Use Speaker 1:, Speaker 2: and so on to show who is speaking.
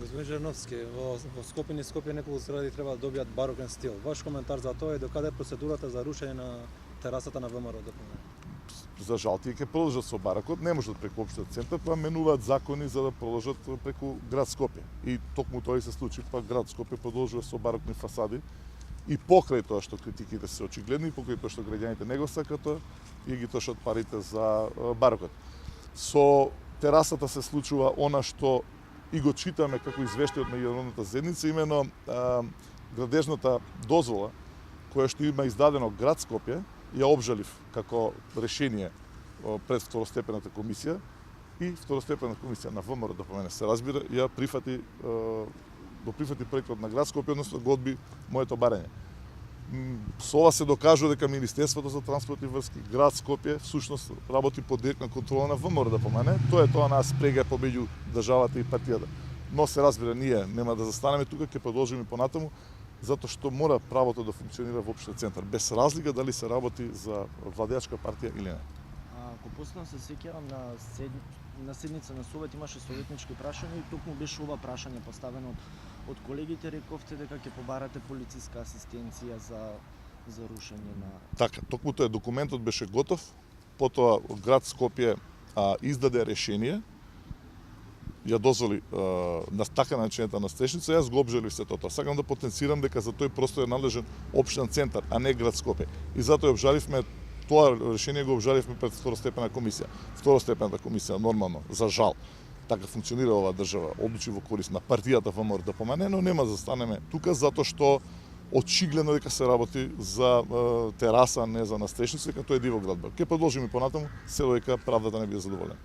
Speaker 1: Господин Жерновски, во Скопје и Скопје неколку згради треба да добијат барокен стил. Ваш коментар за тоа е докаде е процедурата за рушење на терасата на ВМРО ДПМН?
Speaker 2: За жал, тие ќе продолжат со барокот, не можат преку општиот центар, па менуваат закони за да продолжат преку град Скопје. И токму тоа и се случи, па град Скопје продолжува со барокни фасади и покрај тоа што критиките се очигледни, и покрај тоа што граѓаните не го сакаат, и ги трошат парите за барокот. Со терасата се случува она што и го читаме како извештај од меѓународната заедница, имено градежната дозвола која што има издадено град Скопје, ја обжалив како решение пред второстепената комисија и второстепената комисија на ВМРО ДПМН се разбира, ја прифати го прифати проектот на град Скопје, односно го одби моето барање. Со ова се докажува дека Министерството за транспорт и врски, град Скопје, всушност работи под директна контрола на ВМРО ДПМН. Тоа е тоа на спрега помеѓу државата и партијата. Но се разбира, ние нема да застанеме тука, ќе продолжиме понатаму, затоа што мора правото да функционира во општиот центар, без разлика дали се работи за владеачка партија или не.
Speaker 3: Ако последно се сеќавам на седница на Совет имаше советнички прашања и токму беше ова прашање поставено од колегите, рековте дека ќе побарате полициска асистенција за рушење на...
Speaker 2: Така, токму тоа документот беше готов, потоа град Скопје издаде решение, ја дозволи на така начинета на стешница, јас го обжалив се тоа. Сакам да потенцирам дека за тој простор е надлежен општин центар, а не град Скопје. И затоа ја обжаливме тоа решение, го обжаливме пред второстепена комисија. Второстепената комисија нормално, за жал, така функционира оваа држава, одлучи во корист на партијата ВМРО ДПМН, но нема да застанеме тука затоа што очигледно дека се работи за тераса, не за настешница, дека тоа е дивоградба. Ќе продолжиме понатаму, се додека правдата не биде задоволена.